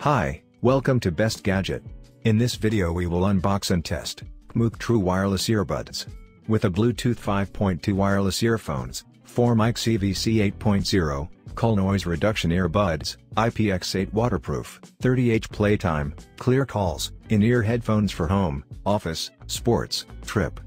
Hi, welcome to Best Gadget. In this video we will unbox and test KMOUK True Wireless Earbuds. With a Bluetooth 5.2 wireless earphones, 4 mics EVC 8.0, Call Noise Reduction Earbuds, IPX8 waterproof, 30H Playtime, clear calls, in-ear headphones for home, office, sports, trip,